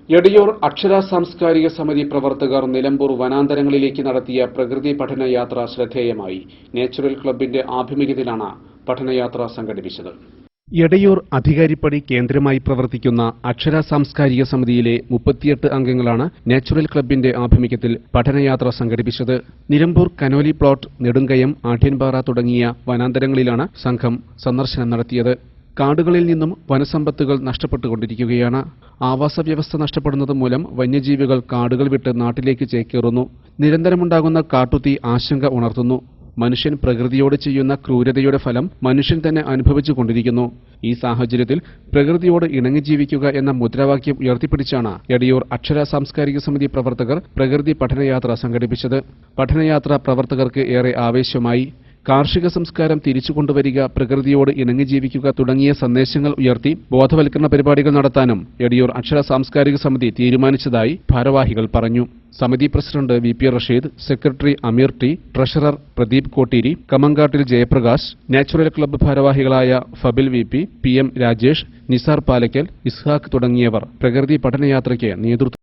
എടയൂർ അക്ഷര സാംസ്കാരിക സമിതി പ്രവർത്തകർ നിലമ്പൂർ വനാന്തരങ്ങളിലേക്ക് നടത്തിയ പ്രകൃതി പഠനയാത്ര ശ്രദ്ധേയമായി. നാച്ചുറൽ ക്ലബിന്റെ ആഭിമുഖ്യത്തിലാണ് പഠനയാത്ര സംഘടിപ്പിച്ചത്. എടയൂർ അധികാരിപ്പടി കേന്ദ്രമായി പ്രവർത്തിക്കുന്ന അക്ഷര സാംസ്കാരിക സമിതിയിലെ 38 അംഗങ്ങളാണ് നാച്ചുറൽ ക്ലബിന്റെ ആഭിമുഖ്യത്തിൽ പഠനയാത്ര സംഘടിപ്പിച്ചത്. നിലമ്പൂർ കനോലി പ്ലോട്ട്, നെടുങ്കയം, ആഢ്യൻപാറ തുടങ്ങിയ വനാന്തരങ്ങളിലാണ് സംഘം സന്ദർശനം നടത്തിയത്. കാടുകളിൽ നിന്നും വനസമ്പത്തുകൾ നഷ്ടപ്പെട്ടുകൊണ്ടിരിക്കുകയാണ്. ആവാസ വ്യവസ്ഥ നഷ്ടപ്പെടുന്നത് മൂലം വന്യജീവികൾ കാടുകൾ വിട്ട് നാട്ടിലേക്ക് ചേക്കേറുന്നു. നിരന്തരമുണ്ടാകുന്ന കാട്ടുതീ ആശങ്ക ഉണർത്തുന്നു. മനുഷ്യൻ പ്രകൃതിയോട് ചെയ്യുന്ന ക്രൂരതയുടെ ഫലം മനുഷ്യൻ തന്നെ അനുഭവിച്ചുകൊണ്ടിരിക്കുന്നു. ഈ സാഹചര്യത്തിൽ പ്രകൃതിയോട് ഇണങ്ങി ജീവിക്കുക എന്ന മുദ്രാവാക്യം ഉയർത്തിപ്പിടിച്ചാണ് എടയൂർ അക്ഷര സാംസ്കാരിക സമിതി പ്രവർത്തകർ പ്രകൃതി പഠനയാത്ര സംഘടിപ്പിച്ചത്. പഠനയാത്ര പ്രവർത്തകർക്ക് ഏറെ ആവേശമായി. കാർഷിക സംസ്കാരം തിരിച്ചുകൊണ്ടുവരിക, പ്രകൃതിയോട് ഇണങ്ങി ജീവിക്കുക തുടങ്ങിയ സന്ദേശങ്ങൾ ഉയർത്തി ബോധവൽക്കരണ പരിപാടികൾ നടത്താനും എടയൂർ അക്ഷര സാംസ്കാരിക സമിതി തീരുമാനിച്ചതായി ഭാരവാഹികൾ പറഞ്ഞു. സമിതി president V P Rasheed, secretary Ameer T, treasurer Pradeep Kotteeri, കമങ്കാട്ടിൽ ജയപ്രകാശ്, നാച്ചുറൽ ക്ലബ്ബ് ഭാരവാഹികളായ Fabil V P, M Rajesh, Nisar Palakkal, Ishaq തുടങ്ങിയവർ പ്രകൃതി പഠനയാത്രയ്ക്ക് നേതൃത്വം